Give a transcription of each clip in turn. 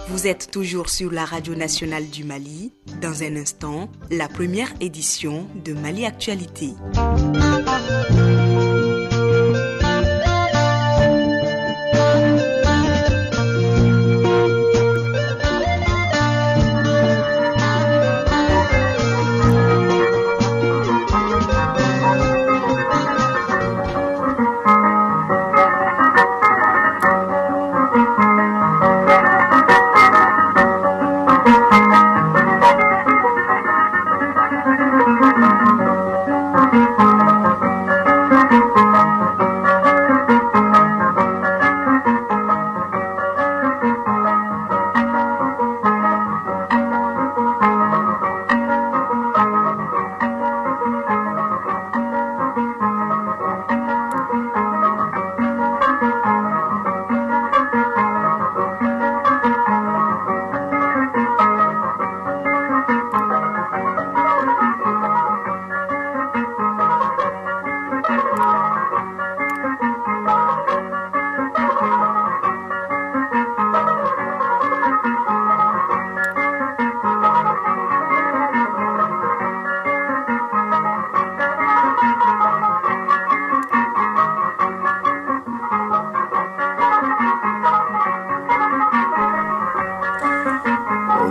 Vous êtes toujours sur la radio nationale du Mali. Dans un instant, la première édition de Mali Actualité.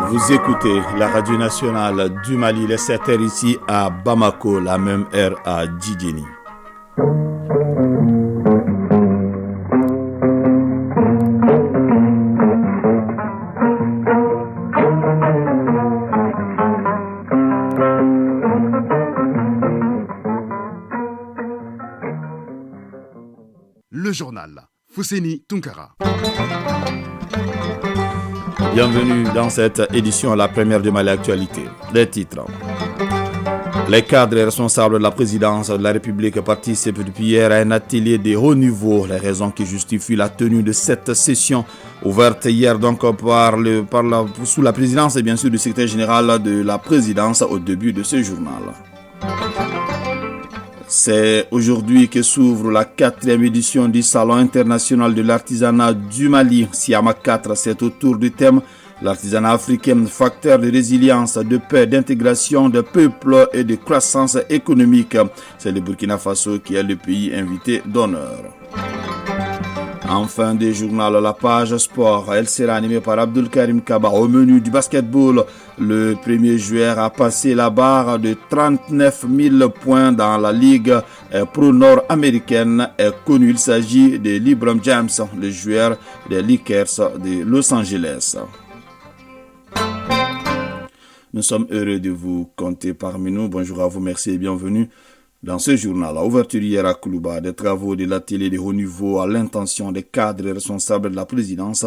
Vous écoutez la radio nationale du Mali, les 7h ici à Bamako, la même heure à Djidjeni. Le journal, Fousseni Tunkara. Bienvenue dans cette édition, la première de Mali Actualité. Les titres. Les cadres et responsables de la présidence de la République participent depuis hier à un atelier de haut niveau. Les raisons qui justifient la tenue de cette session ouverte hier donc sous la présidence et bien sûr du secrétaire général de la présidence au début de ce journal. C'est aujourd'hui que s'ouvre la 4e édition du Salon international de l'artisanat du Mali. Siama 4, c'est autour du thème l'artisanat africain, facteur de résilience, de paix, d'intégration de peuples et de croissance économique. C'est le Burkina Faso qui est le pays invité d'honneur. En fin de journal, la page sport, elle sera animée par Abdul Karim Kaba. Au menu du basketball, le premier joueur a passé la barre de 39 000 points dans la Ligue pro nord-américaine connue. Il s'agit de LeBron James, le joueur des Lakers de Los Angeles. Nous sommes heureux de vous compter parmi nous. Bonjour à vous, merci et bienvenue dans ce journal. À ouverture hier à Koulouba, des travaux de l'atelier de haut niveau à l'intention des cadres responsables de la présidence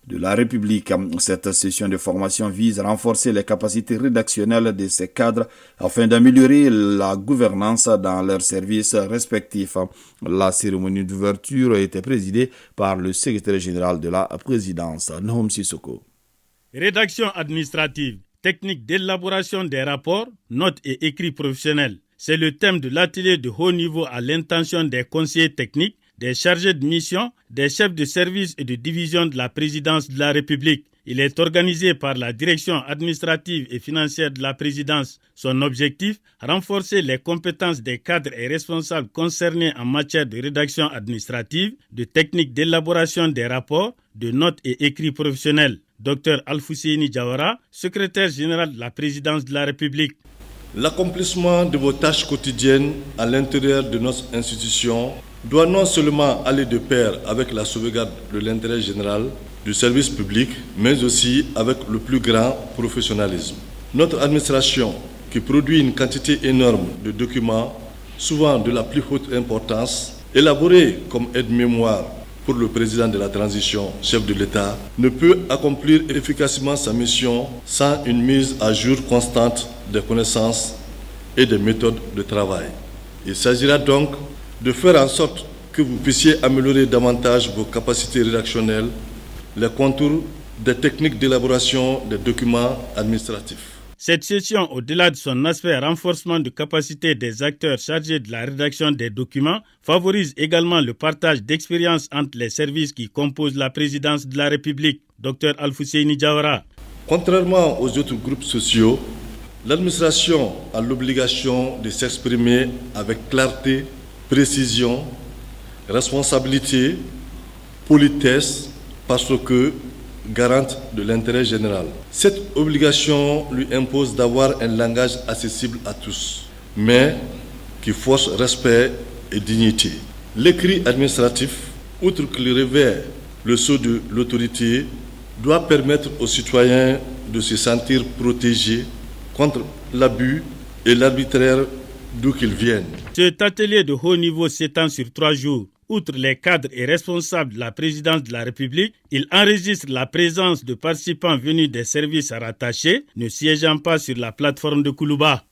de la République. Cette session de formation vise à renforcer les capacités rédactionnelles de ces cadres afin d'améliorer la gouvernance dans leurs services respectifs. La cérémonie d'ouverture a été présidée par le secrétaire général de la présidence, Nahom Sissoko. Rédaction administrative, technique d'élaboration des rapports, notes et écrits professionnels. C'est le thème de l'atelier de haut niveau à l'intention des conseillers techniques, des chargés de mission, des chefs de service et de division de la présidence de la République. Il est organisé par la direction administrative et financière de la présidence. Son objectif, renforcer les compétences des cadres et responsables concernés en matière de rédaction administrative, de technique d'élaboration des rapports, de notes et écrits professionnels. Dr Alfousseini Diawara, secrétaire général de la présidence de la République. L'accomplissement de vos tâches quotidiennes à l'intérieur de notre institution doit non seulement aller de pair avec la sauvegarde de l'intérêt général du service public, mais aussi avec le plus grand professionnalisme. Notre administration, qui produit une quantité énorme de documents, souvent de la plus haute importance, élaborés comme aide-mémoire pour le président de la transition, chef de l'État, ne peut accomplir efficacement sa mission sans une mise à jour constante des connaissances et des méthodes de travail. Il s'agira donc de faire en sorte que vous puissiez améliorer davantage vos capacités rédactionnelles, les contours des techniques d'élaboration des documents administratifs. Cette session, au-delà de son aspect renforcement de capacité des acteurs chargés de la rédaction des documents, favorise également le partage d'expériences entre les services qui composent la présidence de la République. Dr Alfousseni Diawara. Contrairement aux autres groupes sociaux, l'administration a l'obligation de s'exprimer avec clarté, précision, responsabilité, politesse, parce que garante de l'intérêt général. Cette obligation lui impose d'avoir un langage accessible à tous, mais qui force respect et dignité. L'écrit administratif, outre qu'il revêt le sceau de l'autorité, doit permettre aux citoyens de se sentir protégés contre l'abus et l'arbitraire d'où qu'ils viennent. Cet atelier de haut niveau s'étend sur 3 jours. Outre les cadres et responsables de la présidence de la République, il enregistre la présence de participants venus des services rattachés, ne siégeant pas sur la plateforme de Koulouba.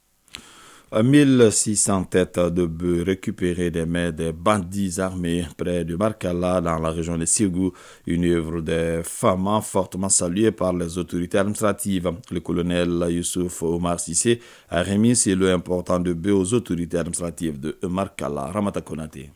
1600 têtes de bœufs récupérées des mains des bandits armés près de Markala dans la région de Ségou, une œuvre des femmes fortement saluée par les autorités administratives. Le colonel Youssouf Omar Sissé a remis ces lots importants de bœufs aux autorités administratives de Markala. Ramata Konaté.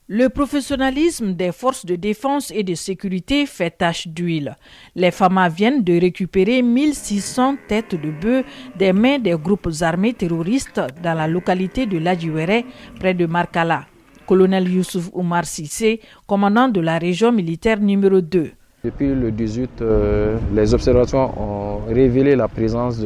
Le professionnalisme des forces de défense et de sécurité fait tache d'huile. Les FAMA viennent de récupérer 1600 têtes de bœufs des mains des groupes armés terroristes dans la localité de Ladjiwere, près de Markala. Colonel Youssouf Oumar Sissé, commandant de la région militaire numéro 2. Depuis le 18, les observations ont révélé la présence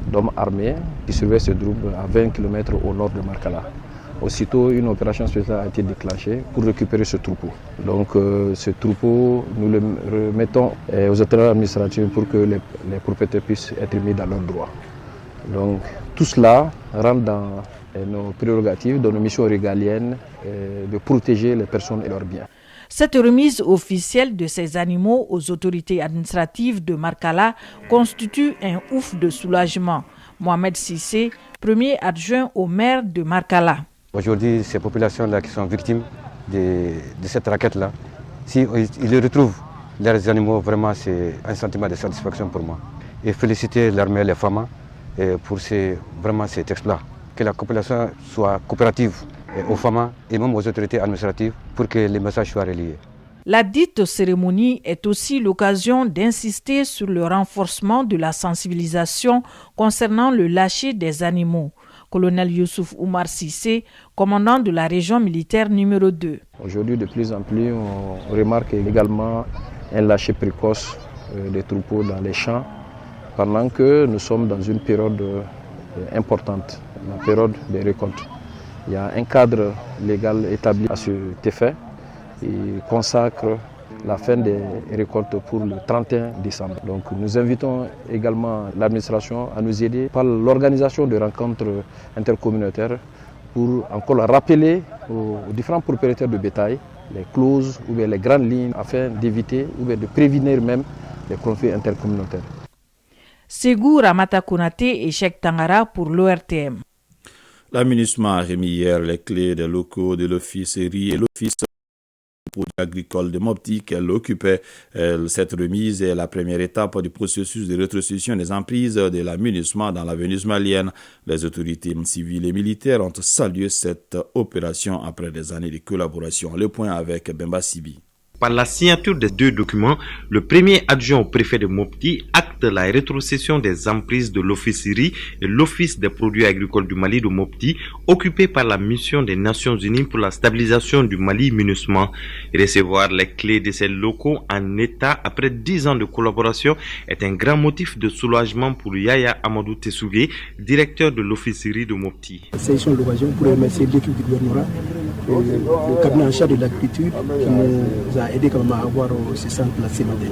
d'hommes armés qui surveillent ce groupe à 20 km au nord de Markala. Aussitôt, une opération spéciale a été déclenchée pour récupérer ce troupeau. Donc, ce troupeau, nous le remettons aux autorités administratives pour que les propriétaires puissent être mis dans leurs droits. Donc, tout cela rentre dans nos prérogatives, dans nos missions régaliennes, de protéger les personnes et leurs biens. Cette remise officielle de ces animaux aux autorités administratives de Markala constitue un ouf de soulagement. Mohamed Sissé, premier adjoint au maire de Markala. Aujourd'hui, ces populations-là qui sont victimes de cette raquette-là, si ils retrouvent leurs animaux, vraiment c'est un sentiment de satisfaction pour moi. Et féliciter l'armée et les femmes pour vraiment cet exploit. Que la population soit coopérative aux femmes et même aux autorités administratives pour que les messages soient reliés. La dite cérémonie est aussi l'occasion d'insister sur le renforcement de la sensibilisation concernant le lâcher des animaux. Colonel Youssouf Oumar Sissé, commandant de la région militaire numéro 2. Aujourd'hui, de plus en plus, on remarque également un lâcher précoce des troupeaux dans les champs, pendant que nous sommes dans une période importante, la période des récoltes. Il y a un cadre légal établi à cet effet et consacre la fin des récoltes pour le 31 décembre. Donc nous invitons également l'administration à nous aider par l'organisation de rencontres intercommunautaires pour encore rappeler aux différents propriétaires de bétail les clauses ou bien les grandes lignes afin d'éviter ou bien de prévenir même les conflits intercommunautaires. Ségou, Ramata Konaté et Cheikh Tangara pour l'ORTM. L'aménagement a remis hier les clés des locaux de l'office riz et l'office agricole de Mopti qu'elle occupait. Cette remise est la première étape du processus de rétrocession des emprises de l'aménagement dans la Venise malienne. Les autorités civiles et militaires ont salué cette opération après des années de collaboration. Le point avec Bemba Sibi. Par la signature des 2 documents, le premier adjoint au préfet de Mopti acte la rétrocession des emprises de l'Office riz et l'Office des produits agricoles du Mali de Mopti, occupés par la mission des Nations Unies pour la stabilisation du Mali MINUSMA. Recevoir les clés de ces locaux en état après 10 ans de collaboration est un grand motif de soulagement pour Yaya Amadou Tessougué, directeur de l'Office riz de Mopti. C'est l'occasion pour remercier l'équipe du gouvernement, le cabinet en charge de l'agriculture qui nous a aidé quand même à avoir ce centre placé dans des...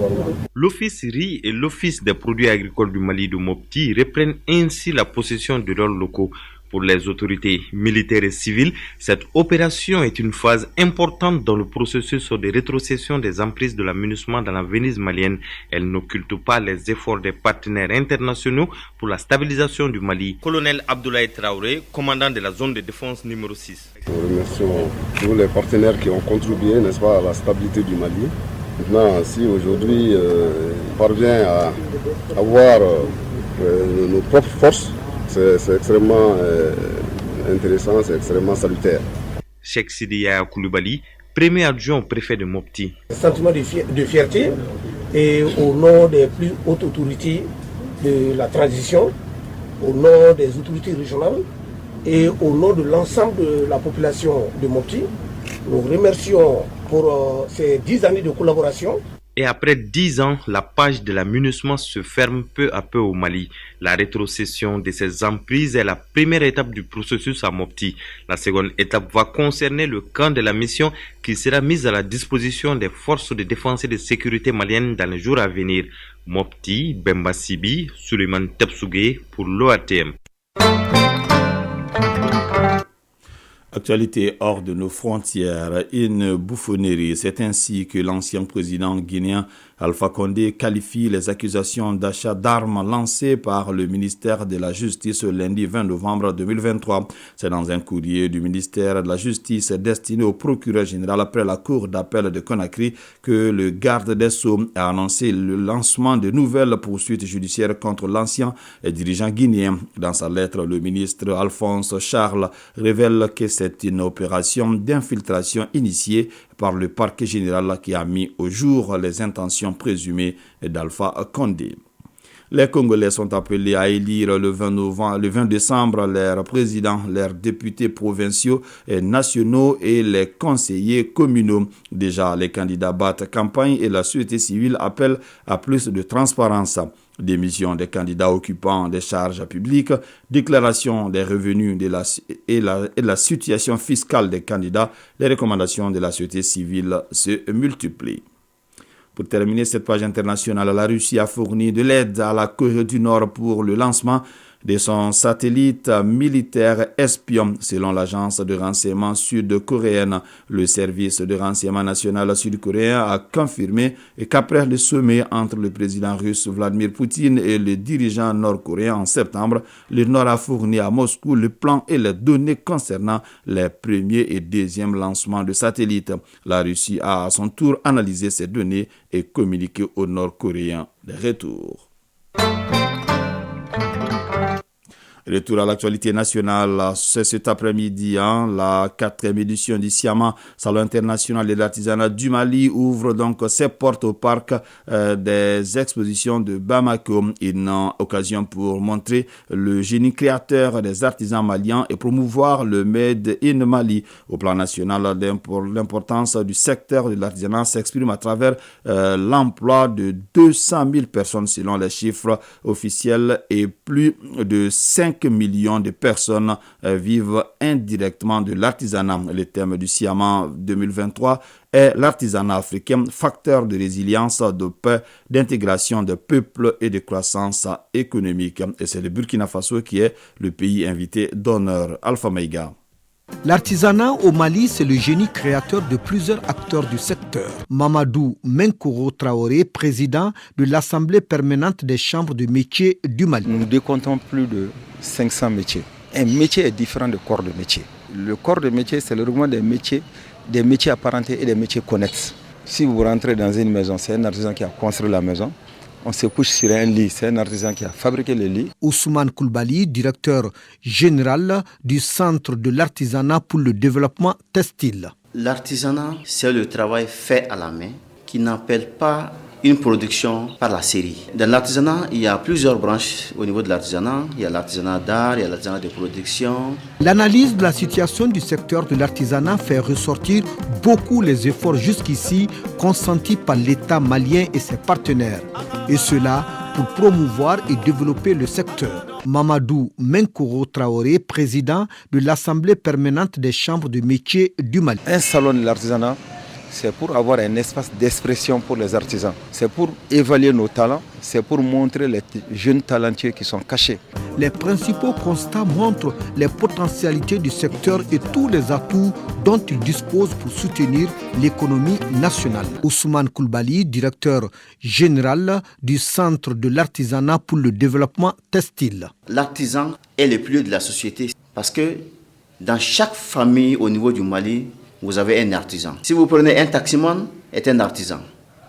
L'Office riz et l'Office des produits agricoles du Mali de Mopti reprennent ainsi la possession de leurs locaux. Pour les autorités militaires et civiles, cette opération est une phase importante dans le processus de rétrocession des emprises de l'aménagement dans la Venise malienne. Elle n'occulte pas les efforts des partenaires internationaux pour la stabilisation du Mali. Colonel Abdoulaye Traoré, commandant de la zone de défense numéro 6. Nous remercions tous les partenaires qui ont contribué, n'est-ce pas, à la stabilité du Mali. Maintenant, si aujourd'hui on parvient à avoir nos propres forces, c'est extrêmement intéressant, c'est extrêmement salutaire. Cheikh Sidiya Koulibaly, premier adjoint au préfet de Mopti. Sentiment de fierté et au nom des plus hautes autorités de la transition, au nom des autorités régionales et au nom de l'ensemble de la population de Mopti, nous remercions pour ces 10 années de collaboration. Et après 10 ans, la page de la MINUSMA se ferme peu à peu au Mali. La rétrocession de ces emprises est la première étape du processus à Mopti. La seconde étape va concerner le camp de la mission qui sera mise à la disposition des forces de défense et de sécurité maliennes dans les jours à venir. Mopti, Bemba Sibi, Suleiman Tepsougué pour l'OATM. Actualité hors de nos frontières, une bouffonnerie. C'est ainsi que l'ancien président guinéen Alpha Condé qualifie les accusations d'achat d'armes lancées par le ministère de la Justice lundi 20 novembre 2023. C'est dans un courrier du ministère de la Justice destiné au procureur général après la cour d'appel de Conakry que le garde des Sceaux a annoncé le lancement de nouvelles poursuites judiciaires contre l'ancien dirigeant guinéen. Dans sa lettre, le ministre Alphonse Charles révèle que c'est une opération d'infiltration initiée par le parquet général qui a mis au jour les intentions présumées d'Alpha Condé. Les Congolais sont appelés à élire le 20 décembre leurs présidents, leurs députés provinciaux et nationaux et les conseillers communaux. Déjà, les candidats battent campagne et la société civile appelle à plus de transparence. Démission des candidats occupant des charges publiques, déclaration des revenus et la situation fiscale des candidats, les recommandations de la société civile se multiplient. Pour terminer cette page internationale, la Russie a fourni de l'aide à la Corée du Nord pour le lancement de son satellite militaire espion, selon l'agence de renseignement sud-coréenne. Le service de renseignement national sud-coréen a confirmé qu'après le sommet entre le président russe Vladimir Poutine et le dirigeant nord-coréen en septembre, le Nord a fourni à Moscou le plan et les données concernant les premiers et deuxièmes lancements de satellites. La Russie a à son tour analysé ces données et communiqué aux Nord-Coréens des retours. Retour à l'actualité nationale, c'est cet après-midi, la 4e édition du SIAMA, Salon international de l'artisanat du Mali, ouvre donc ses portes au parc des expositions de Bamako. Une occasion pour montrer le génie créateur des artisans maliens et promouvoir le Made in Mali. Au plan national, l'importance du secteur de l'artisanat s'exprime à travers l'emploi de 200 000 personnes selon les chiffres officiels et plus de 5 millions de personnes vivent indirectement de l'artisanat. Le thème du SIAMA 2023 est l'artisanat africain, facteur de résilience, de paix, d'intégration des peuples et de croissance économique. Et c'est le Burkina Faso qui est le pays invité d'honneur. Alpha Maïga. L'artisanat au Mali, c'est le génie créateur de plusieurs acteurs du secteur. Mamadou Menkoro Traoré, président de l'Assemblée permanente des chambres de métiers du Mali. Nous décomptons plus de 500 métiers. Un métier est différent du corps de métier. Le corps de métier, c'est le regroupement des métiers apparentés et des métiers connexes. Si vous rentrez dans une maison, c'est un artisan qui a construit la maison. On se couche sur un lit, c'est un artisan qui a fabriqué le lit. Ousmane Koulibaly, directeur général du Centre de l'artisanat pour le développement textile. L'artisanat, c'est le travail fait à la main qui n'appelle pas une production par la série. Dans l'artisanat, il y a plusieurs branches au niveau de l'artisanat. Il y a l'artisanat d'art, il y a l'artisanat de production. L'analyse de la situation du secteur de l'artisanat fait ressortir beaucoup les efforts jusqu'ici consentis par l'État malien et ses partenaires. Et cela pour promouvoir et développer le secteur. Mamadou Menkoro Traoré, président de l'Assemblée permanente des chambres de métiers du Mali. Un salon de l'artisanat, c'est pour avoir un espace d'expression pour les artisans. C'est pour évaluer nos talents, c'est pour montrer les jeunes talentueux qui sont cachés. Les principaux constats montrent les potentialités du secteur et tous les atouts dont il dispose pour soutenir l'économie nationale. Ousmane Koulibaly, directeur général du Centre de l'artisanat pour le développement textile. L'artisan est le pilier de la société parce que dans chaque famille au niveau du Mali, vous avez un artisan. Si vous prenez un taximan, est un artisan.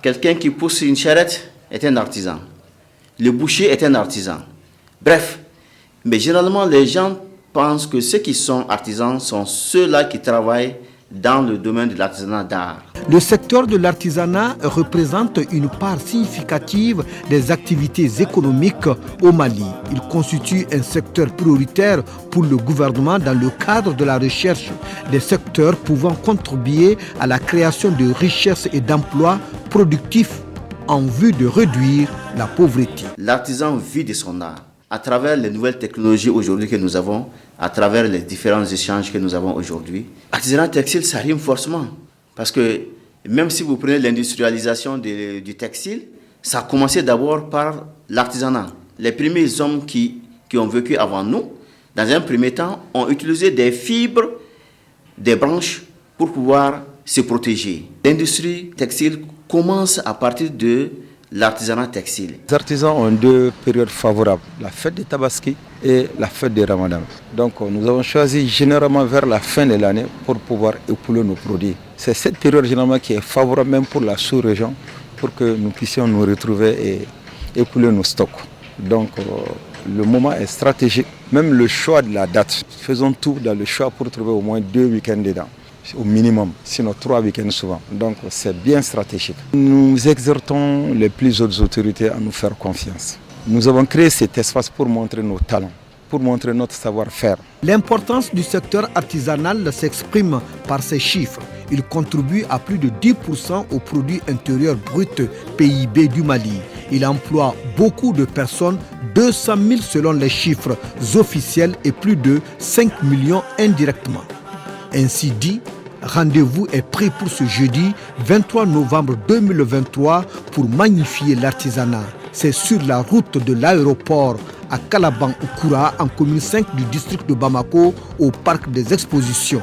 Quelqu'un qui pousse une charrette est un artisan. Le boucher est un artisan. Bref, mais généralement les gens pensent que ceux qui sont artisans sont ceux-là qui travaillent dans le domaine de l'artisanat d'art. Le secteur de l'artisanat représente une part significative des activités économiques au Mali. Il constitue un secteur prioritaire pour le gouvernement dans le cadre de la recherche des secteurs pouvant contribuer à la création de richesses et d'emplois productifs en vue de réduire la pauvreté. L'artisan vit de son art. À travers les nouvelles technologies aujourd'hui que nous avons, à travers les différents échanges que nous avons aujourd'hui, l'artisanat textile, ça rime forcément. Parce que même si vous prenez l'industrialisation du textile, ça a commencé d'abord par l'artisanat. Les premiers hommes qui ont vécu avant nous, dans un premier temps, ont utilisé des fibres, des branches pour pouvoir se protéger. L'industrie textile commence à partir de l'artisanat textile. Les artisans ont deux périodes favorables, la fête des Tabaski et la fête des Ramadan. Donc nous avons choisi généralement vers la fin de l'année pour pouvoir écouler nos produits. C'est cette période généralement qui est favorable même pour la sous-région pour que nous puissions nous retrouver et écouler nos stocks. Donc le moment est stratégique. Même le choix de la date, faisons tout dans le choix pour trouver au moins 2 week-ends dedans. Au minimum, sinon 3 week-ends souvent. Donc c'est bien stratégique. Nous exhortons les plus hautes autorités à nous faire confiance. Nous avons créé cet espace pour montrer nos talents, pour montrer notre savoir-faire. L'importance du secteur artisanal s'exprime par ces chiffres. Il contribue à plus de 10% au produit intérieur brut PIB du Mali. Il emploie beaucoup de personnes, 200 000 selon les chiffres officiels et plus de 5 millions indirectement. Ainsi dit, rendez-vous est pris pour ce jeudi 23 novembre 2023 pour magnifier l'artisanat. C'est sur la route de l'aéroport à Kalaban-Oukura, en commune 5 du district de Bamako, au parc des expositions.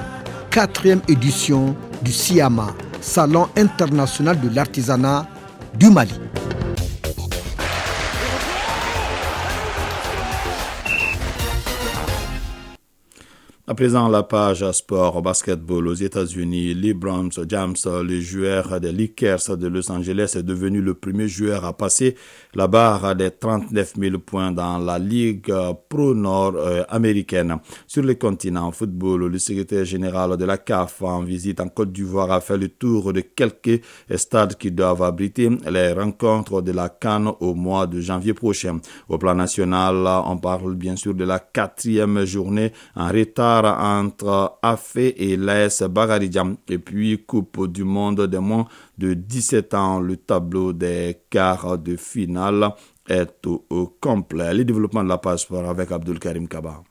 4e édition du SIAMA, Salon international de l'artisanat du Mali. À présent, la page sport basketball aux États-Unis. LeBron James, le joueur des Lakers de Los Angeles, est devenu le premier joueur à passer la barre des 39 000 points dans la Ligue Pro nord-américaine. Sur le continent football, le secrétaire général de la CAF en visite en Côte d'Ivoire a fait le tour de quelques stades qui doivent abriter les rencontres de la CAN au mois de janvier prochain. Au plan national, on parle bien sûr de la 4e journée en retard entre Afé et l'AS Bagaridjan, et puis Coupe du Monde des moins de 17 ans. Le tableau des quarts de finale est au complet. Le développement de la page sport avec Abdul Karim Kaba.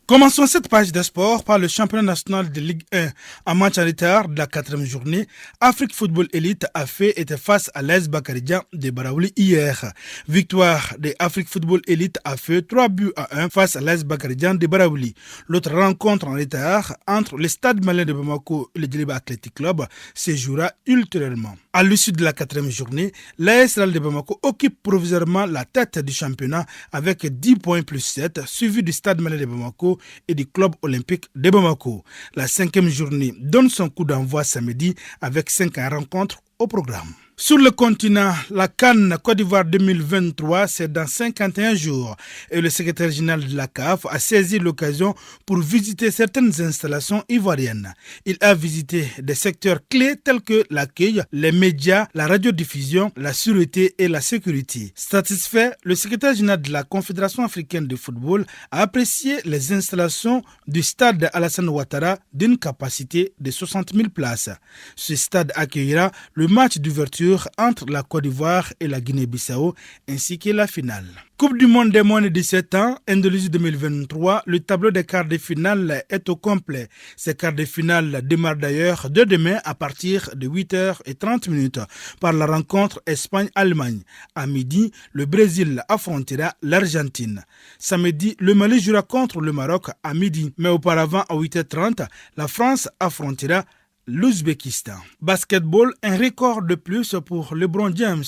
Commençons cette page de sport par le championnat national de Ligue 1. En match en retard de la 4e journée, Afrique Football Elite AFE était face à l'AS Bakaridjan de Baraouli hier. Victoire de Afrique Football Elite AFE 3-1 face à l'AS Bakaridjan de Baraouli. L'autre rencontre en retard entre le Stade malien de Bamako et le Djeliba Athletic Club se jouera ultérieurement. À l'issue de la 4e journée, l'AS Real de Bamako occupe provisoirement la tête du championnat avec 10 points plus 7, suivi du Stade malien de Bamako et du club olympique de Bamako. La 5e journée donne son coup d'envoi samedi avec 5 rencontres au programme. Sur le continent, la CAN Côte d'Ivoire 2023, c'est dans 51 jours. Et le secrétaire général de la CAF a saisi l'occasion pour visiter certaines installations ivoiriennes. Il a visité des secteurs clés tels que l'accueil, les médias, la radiodiffusion, la sûreté et la sécurité. Satisfait, le secrétaire général de la Confédération africaine de football a apprécié les installations du stade Alassane Ouattara d'une capacité de 60 000 places. Ce stade accueillera le match d'ouverture entre la Côte d'Ivoire et la Guinée-Bissau, ainsi que la finale. Coupe du monde des moins de 17 ans, Indonésie 2023, le tableau des quarts de finale est au complet. Ces quarts de finale démarrent d'ailleurs dès demain à partir de 8h30 par la rencontre Espagne-Allemagne. À midi, le Brésil affrontera l'Argentine. Samedi, le Mali jouera contre le Maroc à midi, mais auparavant à 8h30, la France affrontera l'Ouzbékistan. Basketball, un record de plus pour LeBron James.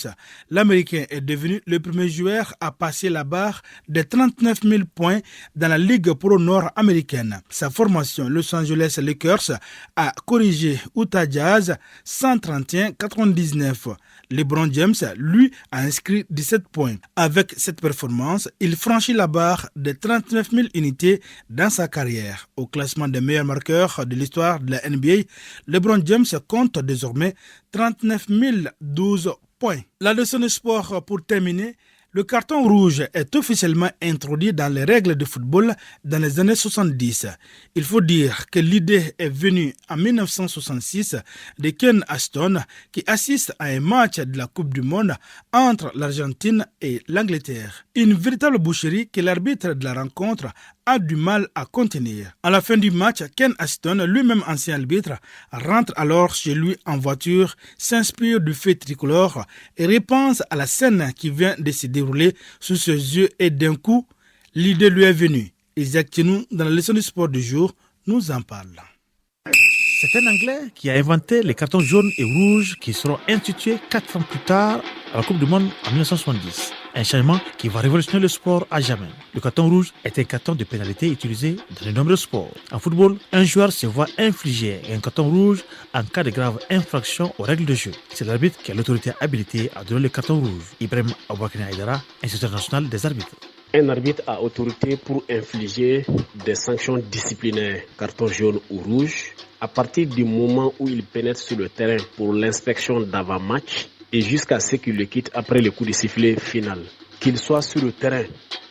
L'Américain est devenu le premier joueur à passer la barre des 39 000 points dans la Ligue pro nord-américaine. Sa formation Los Angeles Lakers a corrigé Utah Jazz 131-99. LeBron James, lui, a inscrit 17 points. Avec cette performance, il franchit la barre des 39 000 unités dans sa carrière. Au classement des meilleurs marqueurs de l'histoire de la NBA, LeBron James compte désormais 39 012 points. La leçon de sport pour terminer. Le carton rouge est officiellement introduit dans les règles de football dans les années 70. Il faut dire que l'idée est venue en 1966 de Ken Ashton qui assiste à un match de la Coupe du Monde entre l'Argentine et l'Angleterre. Une véritable boucherie que l'arbitre de la rencontre a du mal à contenir. À la fin du match, Ken Ashton, lui-même ancien arbitre, rentre alors chez lui en voiture, s'inspire du fait tricolore et repense à la scène qui vient de se dérouler sous ses yeux et d'un coup, l'idée lui est venue. Isaac Tchenou, dans la leçon du sport du jour, nous en parle. C'est un Anglais qui a inventé les cartons jaunes et rouges qui seront institués 4 ans plus tard à la Coupe du Monde en 1970. Un changement qui va révolutionner le sport à jamais. Le carton rouge est un carton de pénalité utilisé dans de nombreux sports. En football, un joueur se voit infliger un carton rouge en cas de grave infraction aux règles de jeu. C'est l'arbitre qui a l'autorité habilitée à donner le carton rouge. Ibrahim Aboubakar Aïdara, instituteur national des arbitres. Un arbitre a autorité pour infliger des sanctions disciplinaires, carton jaune ou rouge, à partir du moment où il pénètre sur le terrain pour l'inspection d'avant-match et jusqu'à ce qu'il le quitte après le coup de sifflet final. Qu'il soit sur le terrain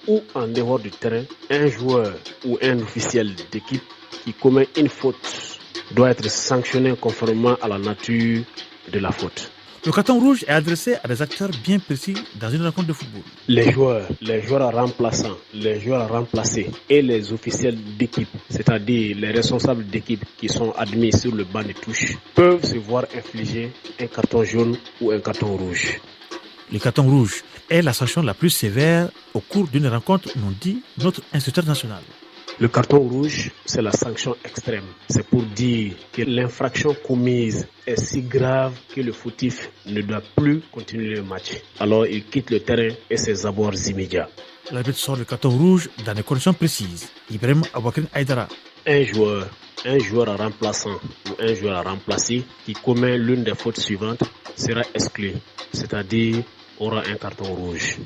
ou en dehors du terrain, un joueur ou un officiel d'équipe qui commet une faute doit être sanctionné conformément à la nature de la faute. Le carton rouge est adressé à des acteurs bien précis dans une rencontre de football. Les joueurs remplaçants, les joueurs remplacés et les officiels d'équipe, c'est-à-dire les responsables d'équipe qui sont admis sur le banc de touche, peuvent se voir infliger un carton jaune ou un carton rouge. Le carton rouge est la sanction la plus sévère au cours d'une rencontre, nous dit notre instituteur national. Le carton rouge, c'est la sanction extrême. C'est pour dire que l'infraction commise est si grave que le fautif ne doit plus continuer le match. Alors il quitte le terrain et ses abords immédiats. L'arbitre sort le carton rouge dans des conditions précises. Ibrahim Aboubakar Aïdara. Un joueur remplaçant ou un joueur à remplacer qui commet l'une des fautes suivantes sera exclu, c'est-à-dire aura un carton rouge.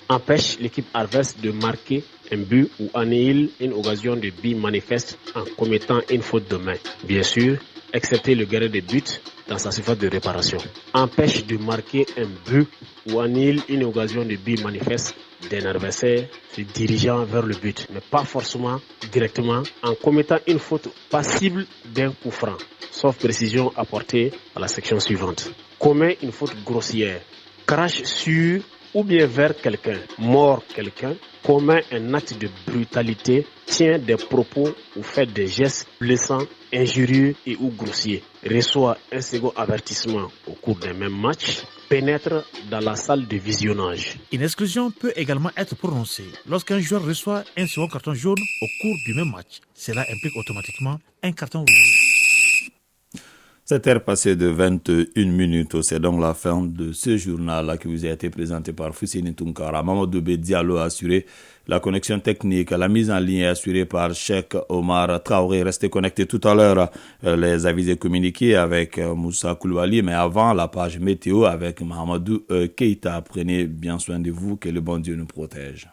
Empêche l'équipe adverse de marquer un but ou annihile une occasion de but manifeste en commettant une faute de main. Bien sûr, excepté le gardien de but dans sa surface de réparation. Empêche de marquer un but ou annihile une occasion de but manifeste d'un adversaire se dirigeant vers le but, mais pas forcément directement en commettant une faute passible d'un coup franc, sauf précision apportée à la section suivante. Commet une faute grossière, crache sur ou bien vers quelqu'un, mord quelqu'un, commet un acte de brutalité, tient des propos ou fait des gestes blessants, injurieux et ou grossiers, reçoit un second avertissement au cours d'un même match, pénètre dans la salle de visionnage. Une exclusion peut également être prononcée lorsqu'un joueur reçoit un second carton jaune au cours du même match. Cela implique automatiquement un carton rouge. 7h passée de 21 minutes, c'est donc la fin de ce journal qui vous a été présenté par Foussini Tunkara. Mamadou Diallo a assuré la connexion technique. La mise en ligne est assurée par Cheikh Omar Traoré. Restez connectés tout à l'heure. Les avisés communiqués avec Moussa Koulibaly, mais avant la page météo avec Mahamadou Keita. Prenez bien soin de vous, que le bon Dieu nous protège.